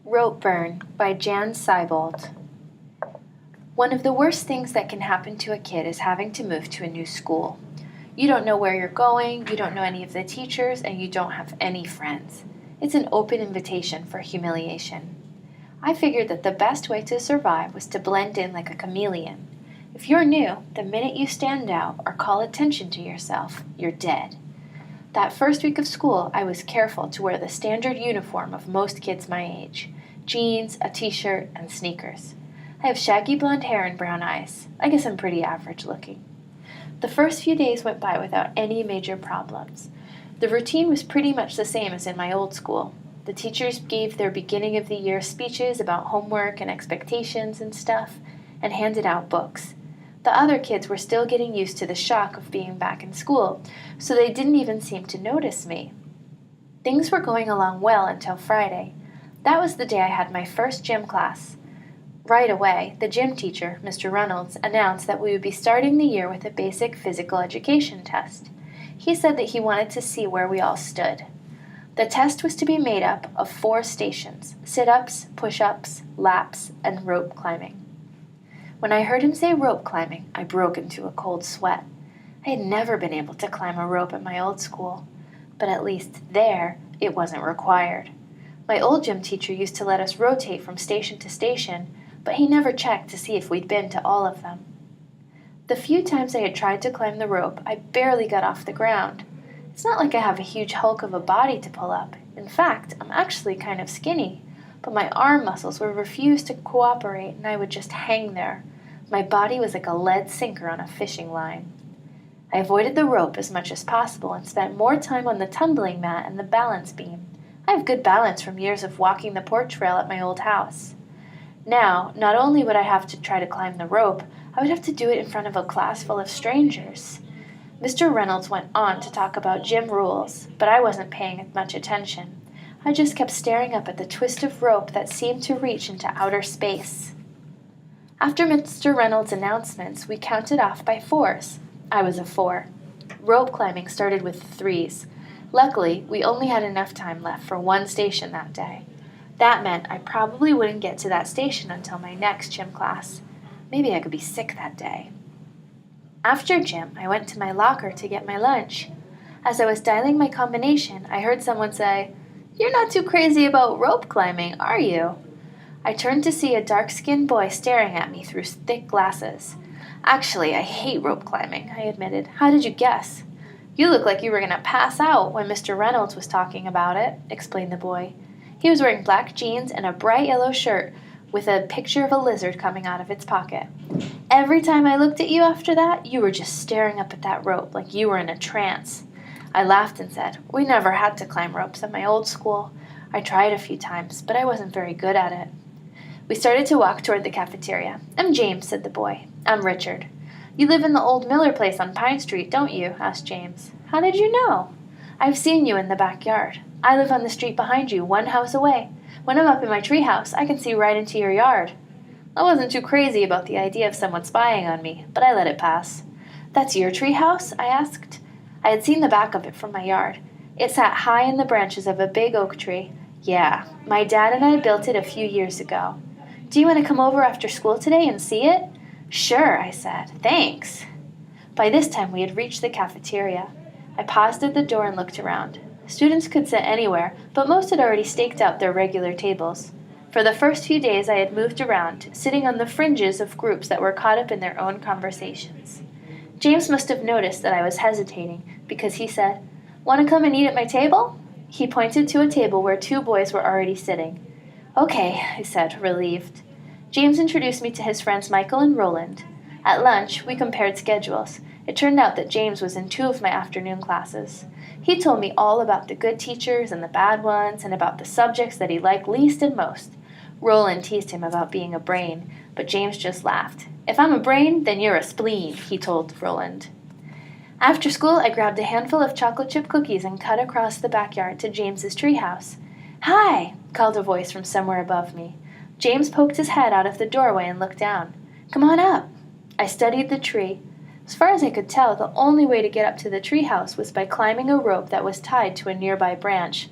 Rope Burn by Jan Seibold. One of the worst things that can happen to a kid is having to move to a new school. You don't know where you're going, you don't know any of the teachers, and you don't have any friends. It's an open invitation for humiliation. I figured that the best way to survive was to blend in like a chameleon. If you're new, the minute you stand out or call attention to yourself, you're dead. That first week of school, I was careful to wear the standard uniform of most kids my age: jeans, a t-shirt, and sneakers. I have shaggy blonde hair and brown eyes. I guess I'm pretty average looking. The first few days went by without any major problems. The routine was pretty much the same as in my old school. The teachers gave their beginning of the year speeches about homework and expectations and stuff, and handed out books. The other kids were still getting used to the shock of being back in school, so they didn't even seem to notice me. Things were going along well until Friday. That was the day I had my first gym class. Right away, the gym teacher, Mr. Reynolds, announced that we would be starting the year with a basic physical education test. He said that he wanted to see where we all stood. The test was to be made up of 4 stations: sit-ups, push-ups, laps, and rope climbing. When I heard him say rope climbing, I broke into a cold sweat. I had never been able to climb a rope at my old school, but at least there, it wasn't required. My old gym teacher used to let us rotate from station to station, but he never checked to see if we'd been to all of them. The few times I had tried to climb the rope, I barely got off the ground. It's not like I have a huge hulk of a body to pull up. In fact, I'm actually kind of skinny, but my arm muscles would refuse to cooperate and I would just hang there. My body was like a lead sinker on a fishing line. I avoided the rope as much as possible and spent more time on the tumbling mat and the balance beam. I have good balance from years of walking the porch rail at my old house. Now, not only would I have to try to climb the rope, I would have to do it in front of a class full of strangers. Mr. Reynolds went on to talk about gym rules, but I wasn't paying much attention. I just kept staring up at the twist of rope that seemed to reach into outer space. After Mr. Reynolds' announcements, we counted off by 4s. I was a 4. Rope climbing started with 3s. Luckily, we only had enough time left for 1 station that day. That meant I probably wouldn't get to that station until my next gym class. Maybe I could be sick that day. After gym, I went to my locker to get my lunch. As I was dialing my combination, I heard someone say, "You're not too crazy about rope climbing, are you?" I turned to see a dark-skinned boy staring at me through thick glasses. "Actually, I hate rope climbing," I admitted. "How did you guess?" "You look like you were going to pass out when Mr. Reynolds was talking about it," explained the boy. He was wearing black jeans and a bright yellow shirt with a picture of a lizard coming out of its pocket. "Every time I looked at you after that, you were just staring up at that rope like you were in a trance." I laughed and said, "We never had to climb ropes at my old school. I tried a few times, but I wasn't very good at it." We started to walk toward the cafeteria. "I'm James," said the boy. "I'm Richard." "You live in the old Miller place on Pine Street, don't you?" asked James. "How did you know?" "I've seen you in the backyard. I live on the street behind you, 1 house away. When I'm up in my treehouse, I can see right into your yard." I wasn't too crazy about the idea of someone spying on me, but I let it pass. "That's your treehouse?" I asked. I had seen the back of it from my yard. It sat high in the branches of a big oak tree. "Yeah, my dad and I built it a few years ago." "Do you want to come over after school today and see it?" "Sure," I said. "Thanks." By this time we had reached the cafeteria. I paused at the door and looked around. Students could sit anywhere, but most had already staked out their regular tables. For the first few days I had moved around, sitting on the fringes of groups that were caught up in their own conversations. James must have noticed that I was hesitating, because he said, "Want to come and eat at my table?" He pointed to a table where 2 boys were already sitting. "Okay," I said, relieved. James introduced me to his friends Michael and Roland. At lunch, we compared schedules. It turned out that James was in 2 of my afternoon classes. He told me all about the good teachers and the bad ones, and about the subjects that he liked least and most. Roland teased him about being a brain, but James just laughed. "If I'm a brain, then you're a spleen," he told Roland. After school, I grabbed a handful of chocolate chip cookies and cut across the backyard to James's treehouse. "Hi!" called a voice from somewhere above me. James poked his head out of the doorway and looked down. "Come on up." I studied the tree. As far as I could tell, the only way to get up to the treehouse was by climbing a rope that was tied to a nearby branch.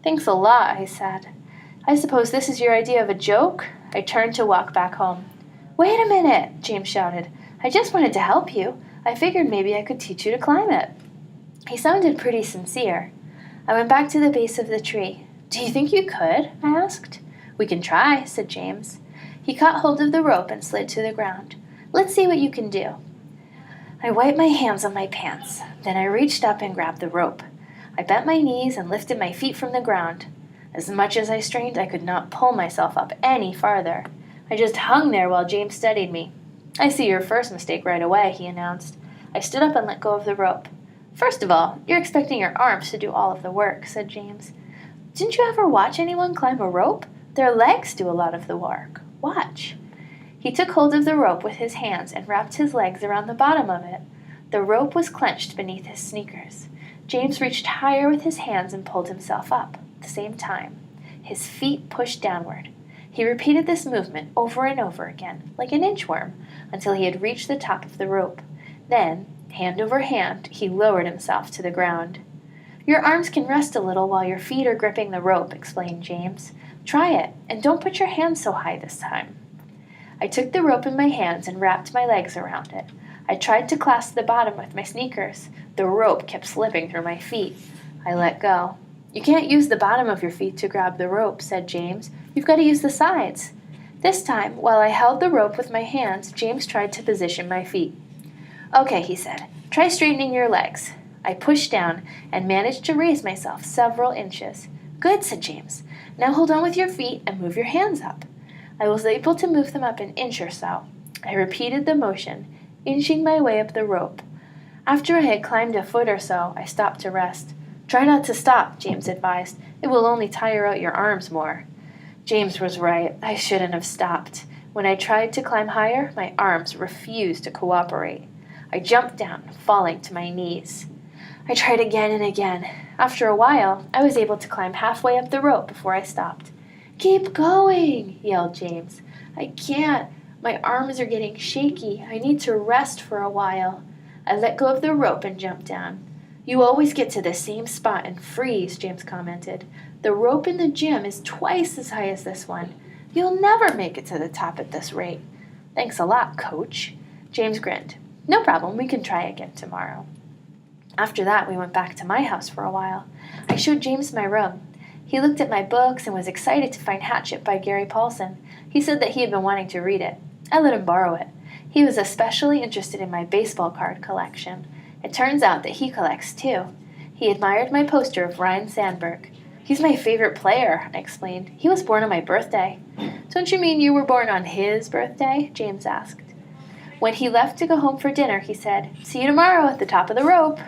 "Thanks a lot," I said. I suppose this is your idea of a joke? I turned to walk back home. Wait a minute, James shouted. I just wanted to help you. I figured maybe I could teach you to climb it. He sounded pretty sincere. I went back to the base of the tree. Do you think you could? I asked. We can try, said James. He caught hold of the rope and slid to the ground. Let's see what you can do. I wiped my hands on my pants. Then I reached up and grabbed the rope. I bent my knees and lifted my feet from the ground. As much as I strained, I could not pull myself up any farther. I just hung there while James studied me. I see your first mistake right away, he announced. I stood up and let go of the rope. First of all, you're expecting your arms to do all of the work, said James. Didn't you ever watch anyone climb a rope? Their legs do a lot of the work. Watch. He took hold of the rope with his hands and wrapped his legs around the bottom of it. The rope was clenched beneath his sneakers. James reached higher with his hands and pulled himself up. At the same time, his feet pushed downward. He repeated this movement over and over again, like an inchworm, until he had reached the top of the rope. Then, hand over hand, he lowered himself to the ground. Your arms can rest a little while your feet are gripping the rope, explained James. Try it, and don't put your hands so high this time. I took the rope in my hands and wrapped my legs around it. I tried to clasp the bottom with my sneakers. The rope kept slipping through my feet. I let go. You can't use the bottom of your feet to grab the rope, said James. You've got to use the sides. This time, while I held the rope with my hands, James tried to position my feet. Okay, he said. Try straightening your legs. I pushed down and managed to raise myself several inches. Good, said James. Now hold on with your feet and move your hands up. I was able to move them up an inch or so. I repeated the motion, inching my way up the rope. After I had climbed a foot or so, I stopped to rest. Try not to stop, James advised. It will only tire out your arms more. James was right. I shouldn't have stopped. When I tried to climb higher, my arms refused to cooperate. I jumped down, falling to my knees. I tried again and again. After a while, I was able to climb halfway up the rope before I stopped. Keep going, yelled James. I can't. My arms are getting shaky. I need to rest for a while. I let go of the rope and jumped down. You always get to the same spot and freeze, James commented. The rope in the gym is twice as high as this one. You'll never make it to the top at this rate. Thanks a lot, Coach. James grinned. No problem, we can try again tomorrow. After that, we went back to my house for a while. I showed James my room. He looked at my books and was excited to find Hatchet by Gary Paulson. He said that he had been wanting to read it. I let him borrow it. He was especially interested in my baseball card collection. It turns out that he collects too. He admired my poster of Ryne Sandberg. He's my favorite player, I explained. He was born on my birthday. Don't you mean you were born on his birthday? James asked. When he left to go home for dinner, he said, See you tomorrow at the top of the rope.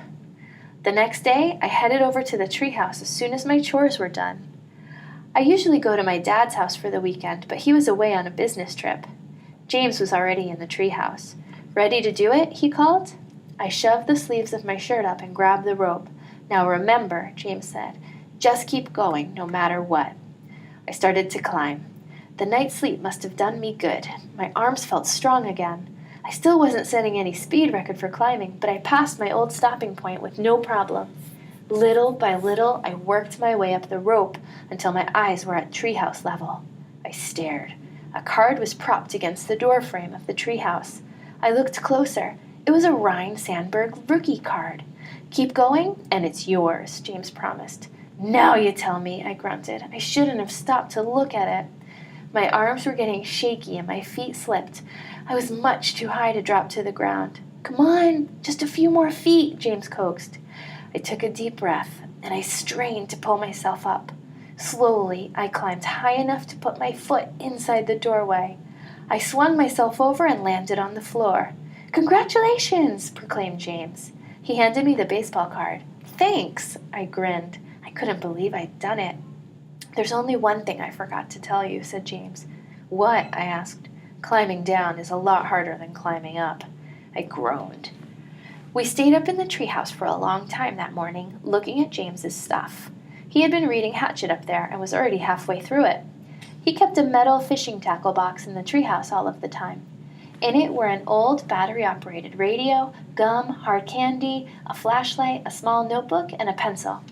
The next day, I headed over to the treehouse as soon as my chores were done. I usually go to my dad's house for the weekend, but he was away on a business trip. James was already in the treehouse. Ready to do it? He called. I shoved the sleeves of my shirt up and grabbed the rope. Now remember, James said, just keep going no matter what. I started to climb. The night's sleep must have done me good. My arms felt strong again. I still wasn't setting any speed record for climbing, but I passed my old stopping point with no problem. Little by little, I worked my way up the rope until my eyes were at treehouse level. I stared. A card was propped against the door frame of the treehouse. I looked closer. It was a Ryne Sandberg rookie card. Keep going, and it's yours, James promised. Now you tell me, I grunted. I shouldn't have stopped to look at it. My arms were getting shaky and my feet slipped. I was much too high to drop to the ground. Come on, just a few more feet, James coaxed. I took a deep breath, and I strained to pull myself up. Slowly, I climbed high enough to put my foot inside the doorway. I swung myself over and landed on the floor. Congratulations, proclaimed James. He handed me the baseball card. Thanks, I grinned. I couldn't believe I'd done it. There's only one thing I forgot to tell you, said James. What? I asked. Climbing down is a lot harder than climbing up. I groaned. We stayed up in the treehouse for a long time that morning, looking at James's stuff. He had been reading Hatchet up there and was already halfway through it. He kept a metal fishing tackle box in the treehouse all of the time. In it were an old battery-operated radio, gum, hard candy, a flashlight, a small notebook, and a pencil.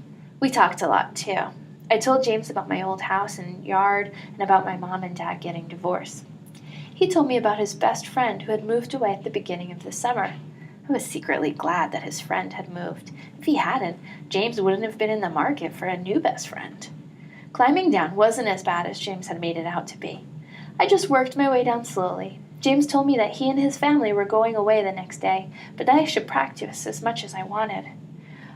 We talked a lot, too. I told James about my old house and yard and about my mom and dad getting divorced. He told me about his best friend who had moved away at the beginning of the summer. I was secretly glad that his friend had moved. If he hadn't, James wouldn't have been in the market for a new best friend. Climbing down wasn't as bad as James had made it out to be. I just worked my way down slowly. James told me that he and his family were going away the next day, but that I should practice as much as I wanted.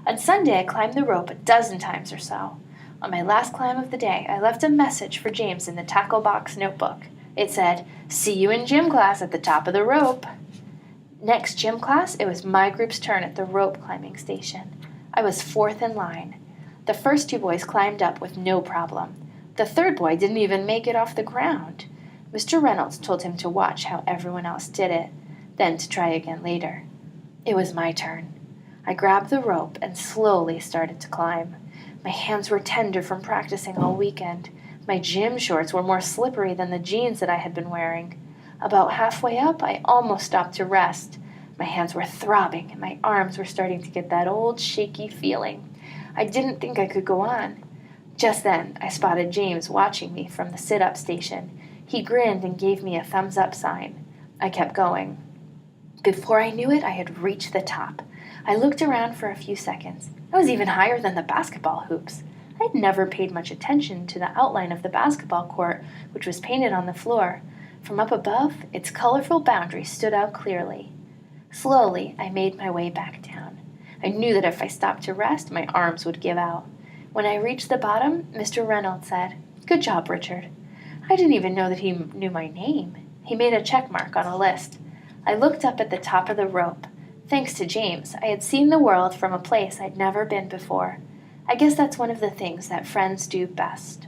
On Sunday, I climbed the rope a dozen times or so. On my last climb of the day, I left a message for James in the tackle box notebook. It said, "See you in gym class at the top of the rope." Next gym class, it was my group's turn at the rope climbing station. I was fourth in line. The first two boys climbed up with no problem. The third boy didn't even make it off the ground. Mr. Reynolds told him to watch how everyone else did it, then to try again later. It was my turn. I grabbed the rope and slowly started to climb. My hands were tender from practicing all weekend. My gym shorts were more slippery than the jeans that I had been wearing. About halfway up, I almost stopped to rest. My hands were throbbing and my arms were starting to get that old shaky feeling. I didn't think I could go on. Just then, I spotted James watching me from the sit-up station. He grinned and gave me a thumbs-up sign. I kept going. Before I knew it, I had reached the top. I looked around for a few seconds. I was even higher than the basketball hoops. I had never paid much attention to the outline of the basketball court, which was painted on the floor. From up above, its colorful boundaries stood out clearly. Slowly, I made my way back down. I knew that if I stopped to rest, my arms would give out. When I reached the bottom, Mr. Reynolds said, "Good job, Richard." I didn't even know that he knew my name. He made a check mark on a list. I looked up at the top of the rope. Thanks to James, I had seen the world from a place I'd never been before. I guess that's one of the things that friends do best.